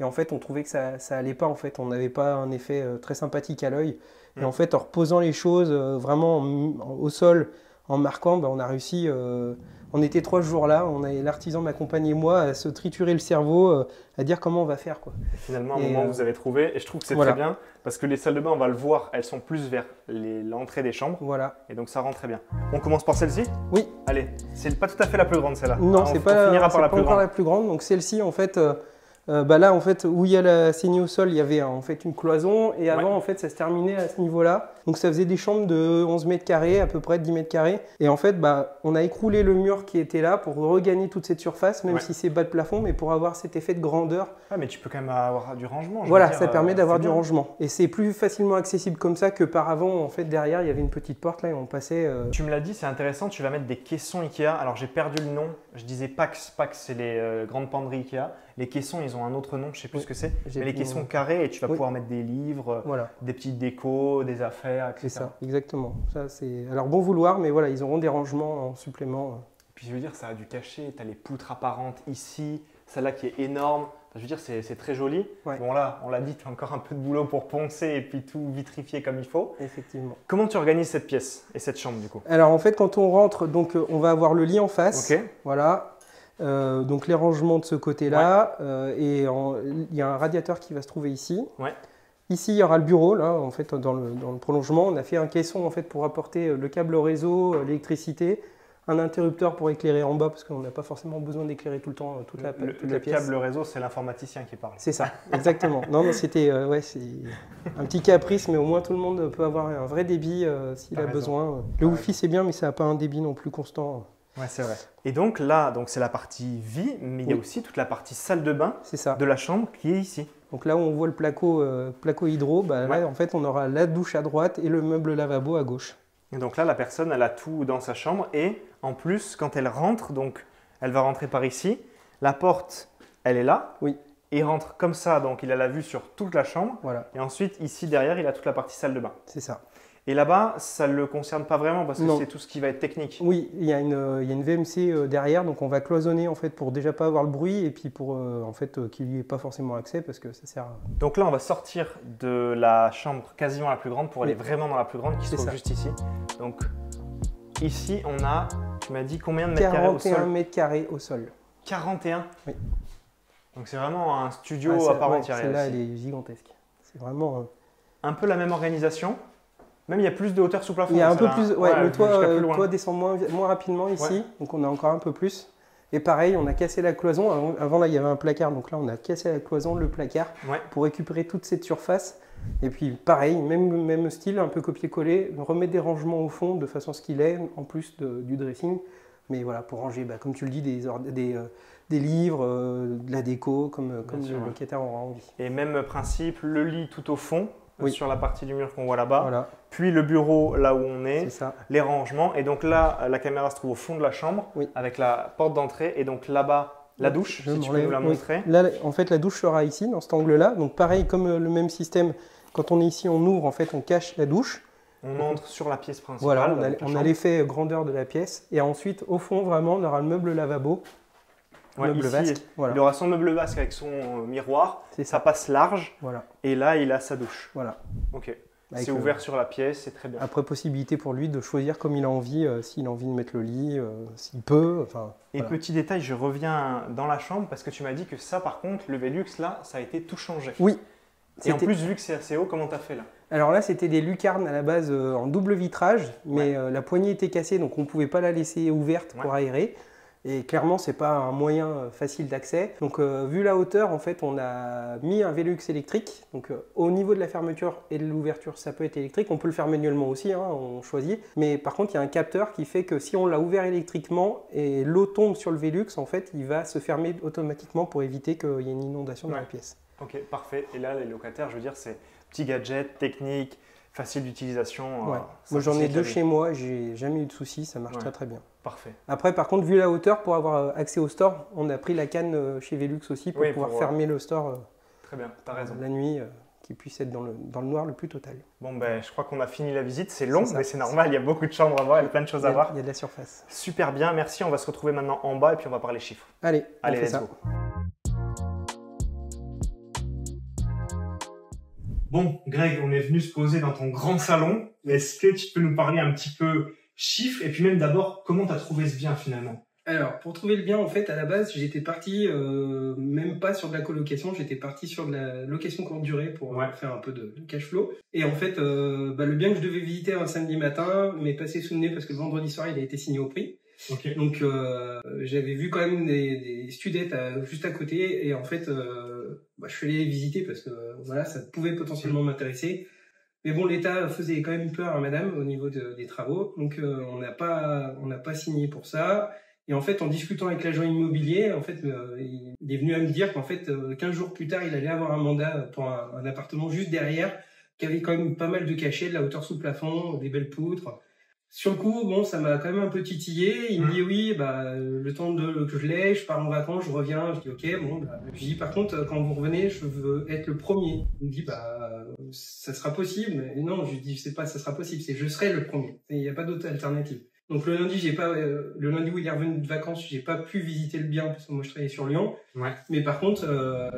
en fait, on trouvait que ça allait pas. En fait, on n'avait pas un effet très sympathique à l'œil. Et en fait, en reposant les choses vraiment au sol, en marquant, on a réussi. On était 3 jours là, l'artisan m'accompagnait moi à se triturer le cerveau, à dire comment on va faire, quoi. Et finalement, à un moment, vous avez trouvé, et je trouve que c'est très bien, parce que les salles de bain, on va le voir, elles sont plus vers l'entrée des chambres. Voilà. Et donc ça rend très bien. On commence par celle-ci? Oui. Allez, c'est pas tout à fait la plus grande celle-là. Non, c'est pas encore la plus grande. Donc celle-ci, en fait, là, en fait, où il y a la saignée au sol, il y avait en fait une cloison, et avant, en fait, ça se terminait à ce niveau-là. Donc ça faisait des chambres de 11 mètres carrés, à peu près 10 mètres carrés. Et en fait, on a écroulé le mur qui était là pour regagner toute cette surface, même si c'est bas de plafond, mais pour avoir cet effet de grandeur. Ah, mais tu peux quand même avoir du rangement. Voilà, ça permet d'avoir du rangement. Et c'est plus facilement accessible comme ça que par avant. En fait, derrière, il y avait une petite porte là et on passait. Tu me l'as dit, c'est intéressant. Tu vas mettre des caissons Ikea. Alors, j'ai perdu le nom. Je disais Pax. Pax, c'est les grandes penderies Ikea. Les caissons, ils ont un autre nom. Je ne sais plus ce que c'est. Mais les caissons carrés et tu vas pouvoir mettre des livres, des petites décos, des affaires, etc. C'est ça, exactement. Ça, c'est alors bon vouloir, mais voilà, ils auront des rangements en supplément. Puis je veux dire, ça a du cachet. Tu as les poutres apparentes ici, celle-là qui est énorme. Je veux dire, c'est très joli. Ouais. Bon là, on l'a dit, tu as encore un peu de boulot pour poncer et puis tout vitrifier comme il faut. Effectivement. Comment tu organises cette pièce et cette chambre du coup? Alors en fait, quand on rentre, donc on va avoir le lit en face. Ok. Voilà. Donc les rangements de ce côté-là. Et il y a un radiateur qui va se trouver ici. Ouais. Ici, il y aura le bureau, là, en fait, dans le prolongement. On a fait un caisson, en fait, pour apporter le câble réseau, l'électricité, un interrupteur pour éclairer en bas, parce qu'on n'a pas forcément besoin d'éclairer tout le temps toute la pièce. Le câble réseau, c'est l'informaticien qui parle. C'est ça, exactement. Non, c'était c'est un petit caprice, mais au moins tout le monde peut avoir un vrai débit s'il a besoin. Le Wi-Fi, c'est bien, mais ça n'a pas un débit non plus constant. Ouais, c'est vrai. Et donc là, c'est la partie vie, mais il y a aussi toute la partie salle de bain de la chambre qui est ici. Donc là où on voit le placo hydro, là en fait on aura la douche à droite et le meuble lavabo à gauche. Et donc là la personne elle a tout dans sa chambre et en plus quand elle rentre, donc elle va rentrer par ici, la porte elle est là, et il rentre comme ça, donc il a la vue sur toute la chambre. Voilà. Et ensuite ici derrière il a toute la partie salle de bain. C'est ça. Et là-bas, ça ne le concerne pas vraiment parce que c'est tout ce qui va être technique. Oui, il y a une VMC derrière, donc on va cloisonner en fait pour déjà pas avoir le bruit et puis pour en fait qu'il n'y ait pas forcément accès parce que ça sert à... Donc là, on va sortir de la chambre quasiment la plus grande pour aller vraiment dans la plus grande qui se trouve juste ici. Donc ici, on a, tu m'as dit combien de mètres carrés au sol? 41 mètres carrés au sol. 41? Oui. Donc c'est vraiment un studio à part entière. Celle-là, elle est gigantesque. C'est vraiment... Un peu la même organisation. Même il y a plus de hauteur sous plafond. Il y a un peu plus, le toit descend moins rapidement ici, donc on a encore un peu plus. Et pareil, on a cassé la cloison. Avant là, il y avait un placard, donc là on a cassé la cloison, le placard, pour récupérer toute cette surface. Et puis pareil, même style, un peu copier-coller, remettre des rangements au fond de façon à ce qu'il est, en plus du dressing. Mais voilà, pour ranger, comme tu le dis, des livres, de la déco, comme le locataire aura envie. Et même principe, le lit tout au fond. Sur la partie du mur qu'on voit là-bas, puis le bureau là où on est, les rangements, et donc là la caméra se trouve au fond de la chambre avec la porte d'entrée, et donc là-bas la douche, si tu peux nous la montrer. Là en fait la douche sera ici dans cet angle-là, donc pareil comme le même système, quand on est ici on ouvre, en fait on cache la douche. On entre sur la pièce principale. Voilà, on a l'effet grandeur de la pièce, et ensuite au fond vraiment on aura le meuble lavabo. Meuble vasque. Il aura son meuble vasque avec son miroir, ça passe large, et là il a sa douche. Voilà. Ok. C'est ouvert sur la pièce, c'est très bien. Après, possibilité pour lui de choisir comme il a envie, s'il a envie de mettre le lit, s'il peut. Et petit détail, je reviens dans la chambre parce que tu m'as dit que ça, par contre, le Velux, là, ça a été tout changé. Oui. Et en plus, vu que c'est assez haut, comment tu as fait là? Alors là, c'était des lucarnes à la base en double vitrage, mais la poignée était cassée, donc on ne pouvait pas la laisser ouverte pour aérer. Et clairement, ce n'est pas un moyen facile d'accès. Donc, vu la hauteur, en fait, on a mis un Velux électrique. Donc, au niveau de la fermeture et de l'ouverture, ça peut être électrique. On peut le faire manuellement aussi, on choisit. Mais par contre, il y a un capteur qui fait que si on l'a ouvert électriquement et l'eau tombe sur le Velux, en fait, il va se fermer automatiquement pour éviter qu'il y ait une inondation dans la pièce. Ok, parfait. Et là, les locataires, je veux dire, c'est petit gadget, technique, facile d'utilisation. Ouais. Moi j'en ai 2 chez moi, j'ai jamais eu de soucis, ça marche très bien. Parfait. Après par contre, vu la hauteur, pour avoir accès au store, on a pris la canne chez Velux aussi pour pouvoir fermer le store très bien, t'as raison. La nuit, qui puisse être dans le noir le plus total. Bon ben je crois qu'on a fini la visite, c'est long mais c'est normal, il y a beaucoup de chambres à voir, il y a plein de choses à voir. Il y a de la surface. Super bien, merci, on va se retrouver maintenant en bas et puis on va parler chiffres. Allez, let's go. Bon, Greg, on est venu se poser dans ton grand salon. Est-ce que tu peux nous parler un petit peu chiffres et puis même d'abord, comment tu as trouvé ce bien finalement? Alors, pour trouver le bien, en fait, à la base, j'étais parti même pas sur de la colocation, j'étais parti sur de la location courte durée pour faire un peu de cash flow. Et en fait, le bien que je devais visiter un samedi matin m'est passé sous le nez parce que le vendredi soir, il a été signé au prix. Okay. Donc, j'avais vu quand même des studettes juste à côté et en fait, je suis allé les visiter parce que voilà, ça pouvait potentiellement m'intéresser. Mais bon, l'État faisait quand même peur à madame au niveau des travaux, donc on n'a pas signé pour ça. Et en fait, en discutant avec l'agent immobilier, en fait, il est venu à me dire qu'en fait, 15 jours plus tard, il allait avoir un mandat pour un appartement juste derrière, qui avait quand même pas mal de cachets, de la hauteur sous plafond, des belles poutres. Sur le coup, bon, ça m'a quand même un peu titillé. Il me dit oui, le temps que je l'ai, je pars en vacances, je reviens. Je dis ok, bon. Je dis par contre, quand vous revenez, je veux être le premier. Il me dit ça sera possible. Et non, je lui dis c'est pas ça sera possible, c'est je serai le premier. Il n'y a pas d'autre alternative. Donc le lundi, le lundi où il est revenu de vacances, j'ai pas pu visiter le bien parce que moi je travaillais sur Lyon. Ouais. Mais par contre,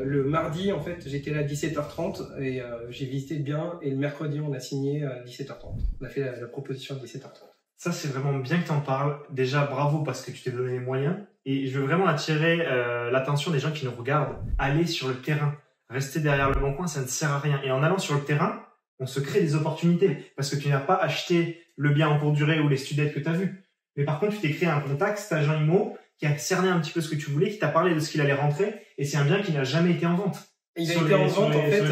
le mardi, en fait, j'étais là à 17h30 et j'ai visité le bien. Et le mercredi, on a signé à 17h30. On a fait la proposition à 17h30. Ça, c'est vraiment bien que tu en parles. Déjà, bravo parce que tu t'es donné les moyens. Et je veux vraiment attirer l'attention des gens qui nous regardent. Aller sur le terrain, rester derrière le bon coin, ça ne sert à rien. Et en allant sur le terrain, on se crée des opportunités parce que tu n'as pas acheté le bien en courte durée ou les studettes que tu as vues. Mais par contre, tu t'es créé un contact, cet agent IMO, qui a cerné un petit peu ce que tu voulais, qui t'a parlé de ce qu'il allait rentrer. Et c'est un bien qui n'a jamais été en vente. Il a été en vente, en fait,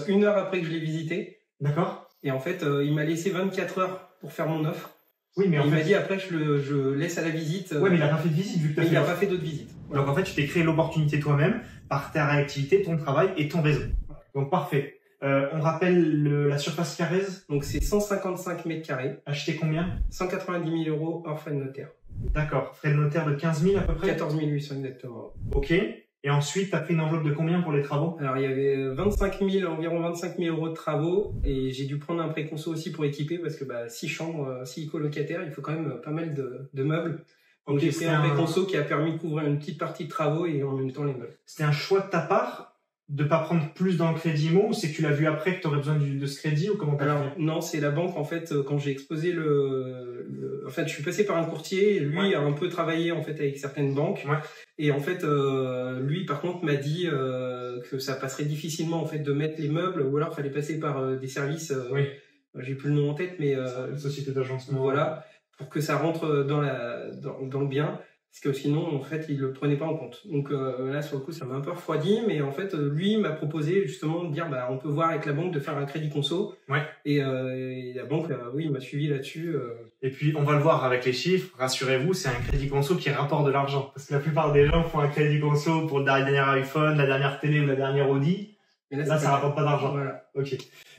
1 heure après que je l'ai visité. D'accord. Et en fait, il m'a laissé 24 heures pour faire mon offre. Oui, mais il m'a dit après, je laisse à la visite. Oui, mais il n'a pas fait de visite vu que il n'a pas fait d'autres visites. Voilà. Donc en fait, tu t'es créé l'opportunité toi-même par ta réactivité, ton travail et ton réseau. Donc parfait. On rappelle la surface carrée. Donc c'est 155 mètres carrés. Acheté combien? 190 000 € hors frais de notaire. D'accord. Frais de notaire de 15 000 à peu près? 14 800 exactement. Ok. Et ensuite, tu as pris une enveloppe de combien pour les travaux? Alors il y avait environ 25 000 € de travaux et j'ai dû prendre un préconso aussi pour équiper parce que 6 chambres, 6 colocataires, il faut quand même pas mal de meubles. Donc j'ai pris un préconso qui a permis de couvrir une petite partie de travaux et en même temps les meubles. C'était un choix de ta part de pas prendre plus dans le crédit IMO ou c'est que tu l'as vu après que tu aurais besoin de ce crédit ou comment t'as fait? Alors non, c'est la banque en fait quand j'ai exposé en fait je suis passé par un courtier, lui a un peu travaillé en fait avec certaines banques et en fait lui par contre m'a dit que ça passerait difficilement en fait de mettre les meubles ou alors il fallait passer par des services j'ai plus le nom en tête mais société d'agencement voilà pour que ça rentre dans le bien. Parce que sinon, en fait, il le prenait pas en compte. Donc là, sur le coup, ça m'a un peu refroidi. Mais en fait, lui m'a proposé justement de dire, on peut voir avec la banque de faire un crédit conso. Ouais. Et la banque, oui, il m'a suivi là-dessus. Et puis, on va le voir avec les chiffres. Rassurez-vous, c'est un crédit conso qui rapporte de l'argent. Parce que la plupart des gens font un crédit conso pour le dernier iPhone, la dernière télé ou la dernière Audi. Et là, ça rapporte pas d'argent. Voilà. Ok.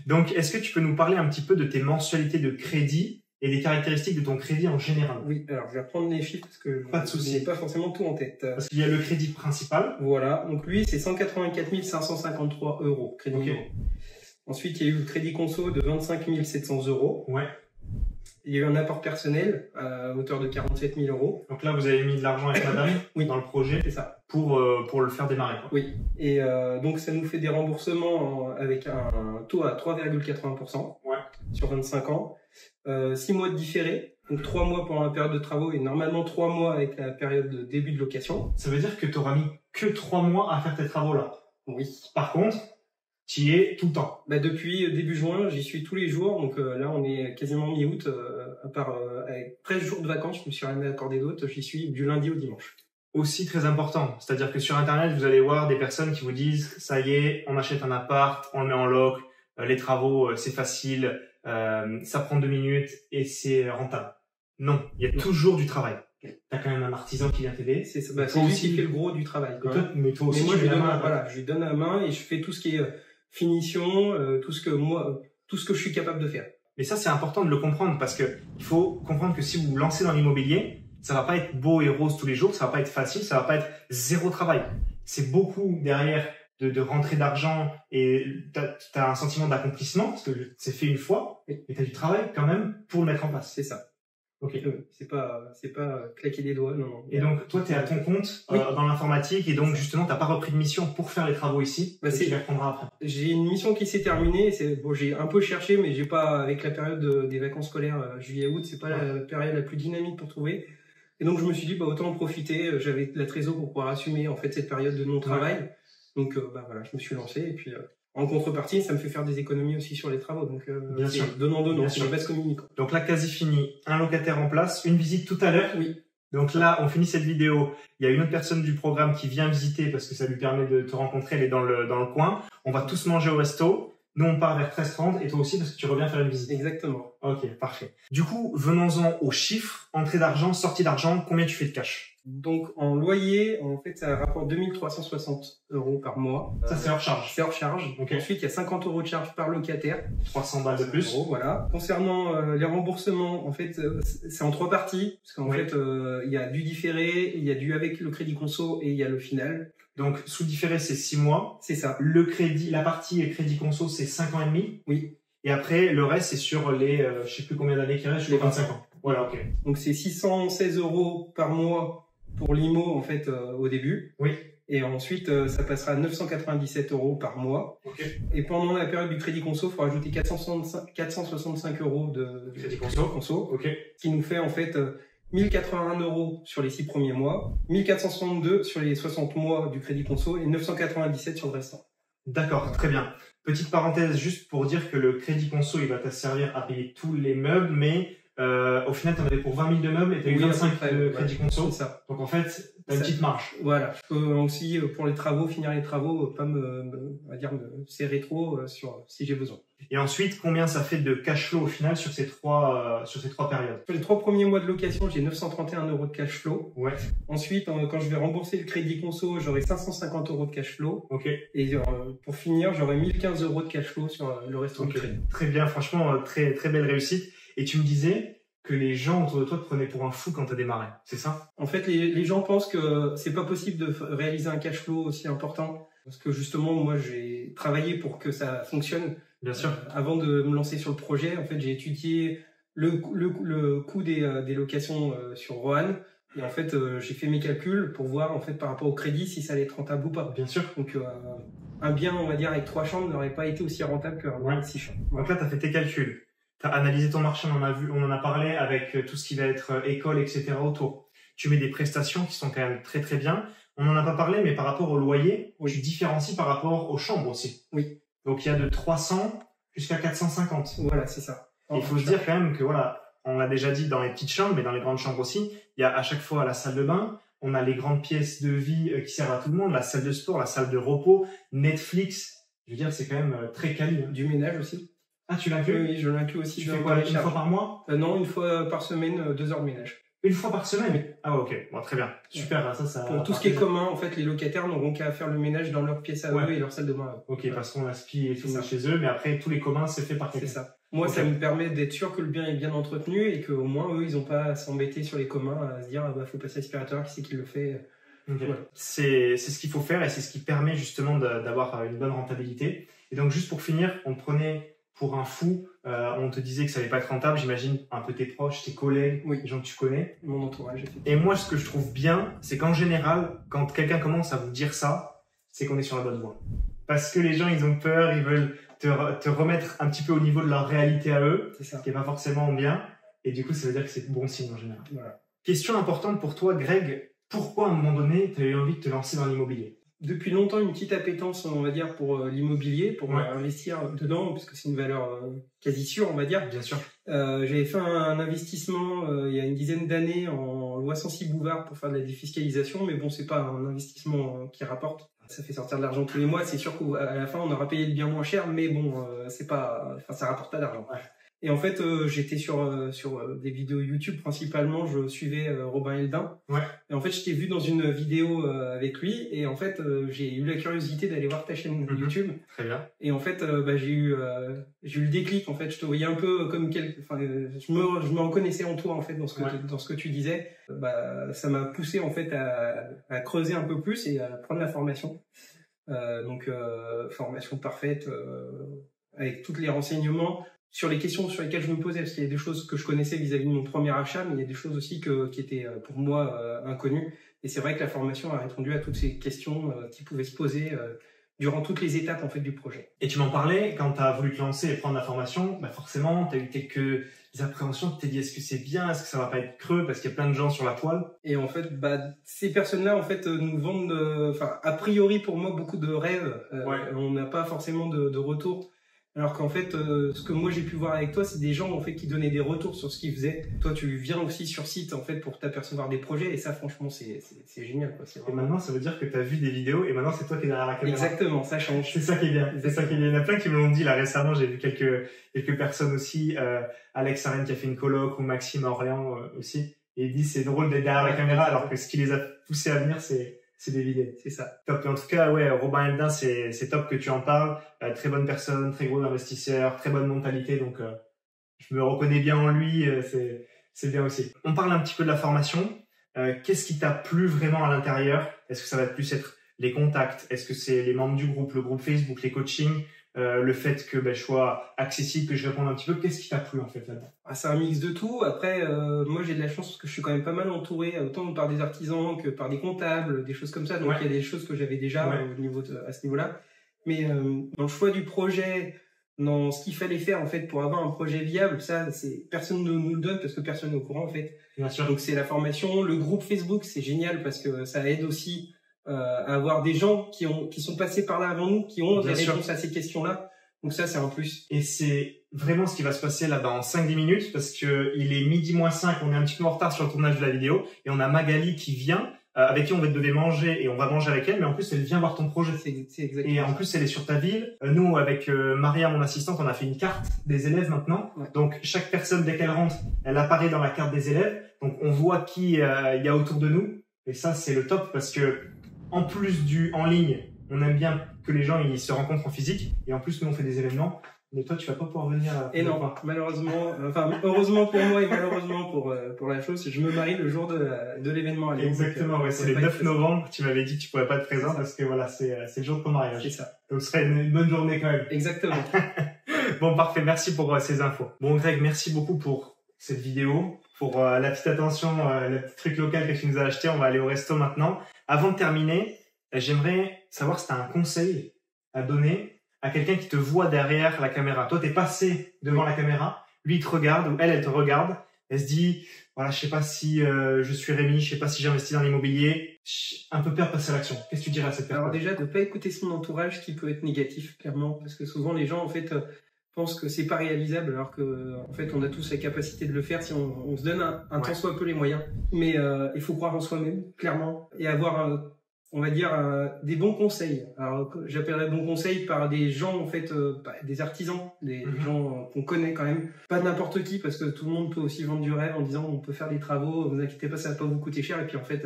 Donc, est-ce que tu peux nous parler un petit peu de tes mensualités de crédit et des caractéristiques de ton crédit en général? Oui, alors je vais reprendre les chiffres parce que pas de souci. Je n'ai pas forcément tout en tête. Parce qu'il y a le crédit principal. Voilà, donc lui c'est 184 553 €, crédit IMO. Ensuite il y a eu le crédit conso de 25 700 €. Ouais. Il y a eu un apport personnel à hauteur de 47 000 €. Donc là vous avez mis de l'argent avec madame oui, dans le projet. C'est ça. Pour le faire démarrer. Quoi. Oui, et donc ça nous fait des remboursements avec un taux à 3,80% sur 25 ans. 6 mois de différé, donc 3 mois pendant la période de travaux et normalement 3 mois avec la période de début de location. Ça veut dire que tu auras mis que 3 mois à faire tes travaux là? Oui. Par contre, tu y es tout le temps? Depuis début juin, j'y suis tous les jours, donc là on est quasiment mi-août, à part avec 13 jours de vacances, je me suis rien accordé d'autres, j'y suis du lundi au dimanche. Aussi très important, c'est-à-dire que sur internet vous allez voir des personnes qui vous disent ça y est, on achète un appart, on le met en loc, les travaux c'est facile, ça prend 2 minutes et c'est rentable. Non, il y a toujours du travail. T'as quand même un artisan qui vient t'aider. C'est lui qui fait le gros du travail. Mais toi aussi, moi je lui donne la main et je fais tout ce qui est finition, tout ce que je suis capable de faire. Mais ça, c'est important de le comprendre parce que il faut comprendre que si vous vous lancez dans l'immobilier, ça va pas être beau et rose tous les jours, ça va pas être facile, ça va pas être zéro travail. C'est beaucoup derrière de rentrée d'argent et tu as un sentiment d'accomplissement parce que c'est fait une fois, mais tu as du travail quand même pour le mettre en place. C'est ça. Ok. C'est pas claquer des doigts, non. Et donc, toi, tu es à ton compte dans l'informatique et donc, justement, tu n'as pas repris de mission pour faire les travaux ici. Tu les reprendras après. J'ai une mission qui s'est terminée. Bon, j'ai un peu cherché, mais j'ai pas, avec la période des vacances scolaires, juillet-août, c'est pas la période la plus dynamique pour trouver. Et donc, je me suis dit, autant en profiter. J'avais la trésor pour pouvoir assumer, en fait, cette période de non-travail. Donc, voilà, je me suis lancé et puis, en contrepartie, ça me fait faire des économies aussi sur les travaux. Donc, bien sûr. Donnant, c'est une base communicante. Donc là, quasi fini. Un locataire en place, une visite tout à l'heure. Oui. Donc là, on finit cette vidéo. Il y a une autre personne du programme qui vient visiter parce que ça lui permet de te rencontrer. Elle est dans le coin. On va tous manger au resto. Nous, on part vers 13h30 et toi aussi parce que tu reviens faire une visite. Exactement. Ok, parfait. Du coup, venons-en aux chiffres. Entrée d'argent, sortie d'argent. Combien tu fais de cash? Donc, en loyer, en fait, ça rapporte 2360 € par mois. Ça, c'est hors charge. C'est hors charge. Okay. Ensuite, il y a 50 € de charge par locataire. 300 balles de plus. Voilà. Concernant les remboursements, en fait, c'est en 3 parties. Parce qu'en fait, il y a du différé, il y a du avec le crédit conso et il y a le final. Donc, sous différé, c'est 6 mois. C'est ça. Le crédit, la partie crédit conso, c'est 5 ans et demi. Oui. Et après, le reste, c'est sur les, je sais plus combien d'années qui restent, les 25 ans. Voilà, ok. Donc, c'est 616 € par mois pour l'IMO, en fait, au début. Oui. Et ensuite, ça passera à 997 € par mois. Okay. Et pendant la période du crédit conso, il faut rajouter 465 € de crédit conso. Okay. Ce qui nous fait, en fait, 1081 € sur les 6 premiers mois, 1462 sur les 60 mois du crédit conso et 997 sur le restant. D'accord, très bien. Petite parenthèse juste pour dire que le crédit conso, il va te servir à payer tous les meubles, mais au final, tu en avais pour 20 000 de meubles et tu as eu 25 de crédit conso. C'est ça. Donc en fait, tu as une petite marge. Voilà. Je peux aussi, pour les travaux, finir les travaux, pas me serrer trop si j'ai besoin. Et ensuite, combien ça fait de cash flow au final sur ces trois périodes? Sur les 3 premiers mois de location, j'ai 931 € de cash flow. Ouais. Ensuite, quand je vais rembourser le crédit conso, j'aurai 550 € de cash flow. Ok. Et pour finir, j'aurai 1015 € de cash flow sur le restant du crédit. Très bien, franchement, très très belle réussite. Et tu me disais que les gens autour de toi te prenaient pour un fou quand tu as démarré, c'est ça? En fait, les gens pensent que c'est pas possible de réaliser un cash flow aussi important. Parce que justement, moi, j'ai travaillé pour que ça fonctionne. Bien sûr. Avant de me lancer sur le projet, en fait, j'ai étudié le coût des locations sur Roanne. Et en fait, j'ai fait mes calculs pour voir, en fait, par rapport au crédit, si ça allait être rentable ou pas. Bien sûr. Donc, un bien, on va dire, avec 3 chambres n'aurait pas été aussi rentable qu'un bien avec 6 chambres. Donc là, tu as fait tes calculs. Tu as analysé ton marché, on en a parlé avec tout ce qui va être école, etc. autour. Tu mets des prestations qui sont quand même très très bien. On n'en a pas parlé, mais par rapport au loyer, tu différencies par rapport aux chambres aussi. Oui. Donc il y a de 300 jusqu'à 450. Voilà, c'est ça. Il faut se dire quand même que voilà, on l'a déjà dit dans les petites chambres, mais dans les grandes chambres aussi, il y a à chaque fois la salle de bain, on a les grandes pièces de vie qui servent à tout le monde, la salle de sport, la salle de repos, Netflix. Je veux dire, c'est quand même très quali. Du ménage aussi. Ah, tu l'inclus? Oui, je l'inclus aussi. Tu fais quoi, une fois par mois? Non, une fois par semaine, 2 heures de ménage. Une fois par semaine? Oui. Ah, ok. Bon, très bien. Super. Ça. Pour tout ce qui est commun, en fait, les locataires n'auront qu'à faire le ménage dans leur pièce à eux et leur salle de bain à eux. Ok, parce qu'on aspire et tout ça chez eux, mais après, tous les communs, c'est fait par quelqu'un. C'est ça. Moi, ça me permet d'être sûr que le bien est bien entretenu et qu'au moins, eux, ils n'ont pas à s'embêter sur les communs, à se dire, faut passer l'aspirateur, qui c'est qui le fait? Okay. Voilà. C'est ce qu'il faut faire et c'est ce qui permet justement d'avoir une bonne rentabilité. Et donc, juste pour finir, on prenait pour un fou, on te disait que ça allait pas être rentable, j'imagine un peu tes proches, tes collègues, les gens que tu connais. Mon entourage. Et moi, ce que je trouve bien, c'est qu'en général, quand quelqu'un commence à vous dire ça, c'est qu'on est sur la bonne voie. Parce que les gens, ils ont peur, ils veulent te remettre un petit peu au niveau de leur réalité à eux, ce qui est pas forcément bien. Et du coup, ça veut dire que c'est bon signe en général. Voilà. Question importante pour toi, Greg. Pourquoi à un moment donné, tu as eu envie de te lancer dans l'immobilier? Depuis longtemps, une petite appétence, on va dire, pour l'immobilier, pour investir dedans, parce que c'est une valeur quasi sûre, on va dire. Bien sûr. J'avais fait un investissement il y a une dizaine d'années en loi Censi-Bouvard pour faire de la défiscalisation, mais bon, c'est pas un investissement qui rapporte. Ça fait sortir de l'argent tous les mois. C'est sûr qu'à la fin, on aura payé le bien moins cher, mais bon, ça rapporte pas d'argent. Ouais. Et en fait, j'étais sur des vidéos YouTube principalement. Je suivais Robin Eldin. Ouais. Et en fait, je t'ai vu dans une vidéo avec lui. Et en fait, j'ai eu la curiosité d'aller voir ta chaîne YouTube. Très bien. Et en fait, j'ai eu le déclic. En fait, je te voyais un peu comme je me reconnaissais en toi en fait dans ce que tu disais. Ça m'a poussé en fait à creuser un peu plus et à prendre la formation. Formation parfaite avec tous les renseignements sur les questions sur lesquelles je me posais, parce qu'il y a des choses que je connaissais vis-à-vis de mon premier achat, mais il y a des choses aussi qui étaient pour moi inconnues. Et c'est vrai que la formation a répondu à toutes ces questions qui pouvaient se poser durant toutes les étapes en fait du projet. Et tu m'en parlais, quand tu as voulu te lancer et prendre la formation, forcément, tu as eu quelques appréhensions, tu t'es dit est-ce que c'est bien, est-ce que ça va pas être creux, parce qu'il y a plein de gens sur la toile. Et en fait, ces personnes-là en fait nous vendent, a priori pour moi, beaucoup de rêves. On n'a pas forcément de retour. Alors qu'en fait, ce que moi j'ai pu voir avec toi, c'est des gens en fait qui donnaient des retours sur ce qu'ils faisaient. Toi, tu viens aussi sur site en fait pour t'apercevoir des projets, et ça, franchement, c'est génial, quoi. Et maintenant, ça veut dire que tu as vu des vidéos et maintenant c'est toi qui es derrière la caméra. Exactement, ça change. C'est ça qui est bien. C'est ça qui est bien. Il y en a plein qui me l'ont dit là récemment. J'ai vu quelques personnes aussi. Alex Arène qui a fait une coloc, ou Maxime à Orléans aussi. Et il dit c'est drôle d'être derrière la caméra, alors que ce qui les a poussés à venir, c'est des vidéos. C'est ça. Top. Et en tout cas, ouais, Robin Eldin, c'est top que tu en parles. Très bonne personne, très gros investisseur, très bonne mentalité. Donc, je me reconnais bien en lui. C'est bien aussi. On parle un petit peu de la formation. Qu'est-ce qui t'a plu vraiment à l'intérieur? Est-ce que ça va plus être les contacts? Est-ce que c'est les membres du groupe, le groupe Facebook, les coachings? Le fait que je sois accessible, que je réponde un petit peu, qu'est-ce qui t'a plu en fait là-dedans? C'est un mix de tout. Après, moi j'ai de la chance parce que je suis quand même pas mal entouré, autant par des artisans que par des comptables, des choses comme ça. Donc il y a des choses que j'avais déjà au niveau à ce niveau-là. Mais dans le choix du projet, dans ce qu'il fallait faire en fait pour avoir un projet viable, ça personne ne nous le donne parce que personne n'est au courant en fait. Bien sûr. Donc c'est la formation, le groupe Facebook, c'est génial parce que ça aide aussi à avoir des gens qui sont passés par là avant nous, qui ont des réponses à ces questions-là. Donc ça, c'est un plus. Et c'est vraiment ce qui va se passer là dans 5-10 minutes, parce que il est 12:05, on est un petit peu en retard sur le tournage de la vidéo, et on a Magali qui vient, avec qui on devait manger, et on va manger avec elle, mais en plus elle vient voir ton projet. C'est exactement. Et en plus elle est sur ta ville. Nous, avec Maria, mon assistante, on a fait une carte des élèves maintenant. Ouais. Donc chaque personne, dès qu'elle rentre, elle apparaît dans la carte des élèves. Donc on voit qui il y a autour de nous. Et ça, c'est le top, parce que en plus du en ligne, on aime bien que les gens ils se rencontrent en physique, et en plus nous on fait des événements. Mais toi, tu vas pas pouvoir venir. Et non, malheureusement, heureusement pour moi et malheureusement pour la chose, je me marie le jour de l'événement. Exactement, ouais, c'est le 9 novembre. Tu m'avais dit que tu pourrais pas être présent parce que voilà, c'est le jour de ton mariage. C'est ça. Donc ce serait une bonne journée quand même. Exactement. Bon, parfait. Merci pour ces infos. Bon, Greg, merci beaucoup pour cette vidéo, pour la petite attention, le petit truc local que tu nous as acheté. On va aller au resto maintenant. Avant de terminer, j'aimerais savoir si tu as un conseil à donner à quelqu'un qui te voit derrière la caméra. Toi, t'es passé devant la caméra, lui, il te regarde, ou elle te regarde, elle se dit, voilà, je sais pas si je suis Rémi, je sais pas si j'investis dans l'immobilier, un peu peur de passer à l'action. Qu'est-ce que tu dirais à cette personne? Alors déjà, de pas écouter son entourage qui peut être négatif, clairement, parce que souvent les gens, en fait, pensent que c'est pas réalisable, alors que, en fait, on a tous la capacité de le faire si on se donne un tant soit peu les moyens. Mais il faut croire en soi-même, clairement, et avoir on va dire des bons conseils. Alors j'appellerais bons conseils par des gens en fait, des artisans, des gens qu'on connaît quand même, pas n'importe qui, parce que tout le monde peut aussi vendre du rêve en disant on peut faire des travaux, vous inquiétez pas, ça va pas vous coûter cher, et puis en fait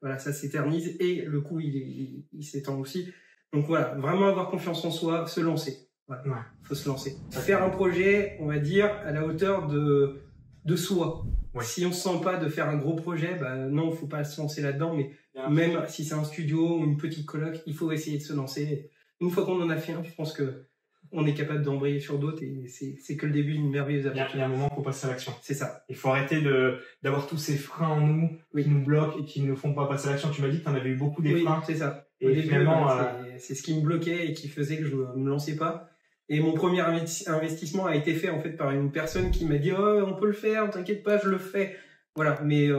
voilà, ça s'éternise et le coût il s'étend aussi. Donc voilà, vraiment avoir confiance en soi, se lancer. Voilà, faut se lancer. Faire un projet, on va dire à la hauteur de soi. Ouais. Si on se sent pas de faire un gros projet, non, faut pas se lancer là-dedans, mais même si c'est un studio ou une petite coloc, il faut essayer de se lancer. Une fois qu'on en a fait un, je pense que on est capable d'embrayer sur d'autres, et c'est que le début d'une merveilleuse aventure. Il y a un moment pour passer à l'action. C'est ça. Il faut arrêter d'avoir tous ces freins en nous qui nous bloquent et qui ne nous font pas passer à l'action. Tu m'as dit que tu en avais eu beaucoup des freins. Oui, c'est ça. Et au début, finalement, c'est ce qui me bloquait et qui faisait que je me lançais pas. Et mon premier investissement a été fait en fait par une personne qui m'a dit oh, on peut le faire, t'inquiète pas, je le fais. Voilà, mais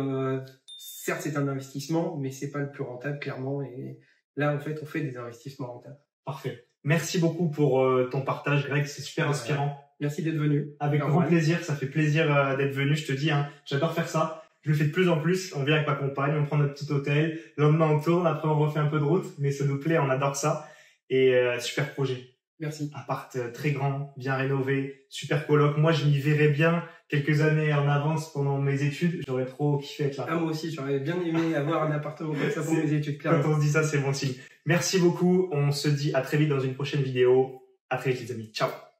certes c'est un investissement, mais c'est pas le plus rentable clairement. Et là en fait on fait des investissements rentables. Parfait. Merci beaucoup pour ton partage, Greg, c'est super inspirant. Merci d'être venu. Avec grand plaisir, ça fait plaisir d'être venu. Je te dis, j'adore faire ça. Je le fais de plus en plus. On vient avec ma compagne, on prend notre petit hôtel, le lendemain on tourne, après on refait un peu de route, mais ça nous plaît, on adore ça. Et super projet. Merci. Appart très grand, bien rénové, super coloc. Moi, je m'y verrais bien quelques années en avance pendant mes études. J'aurais trop kiffé être là. Ah, moi aussi, j'aurais bien aimé avoir un appartement comme ça pour mes études, clairement. Quand on se dit ça, c'est bon signe. Merci beaucoup. On se dit à très vite dans une prochaine vidéo. À très vite, les amis. Ciao.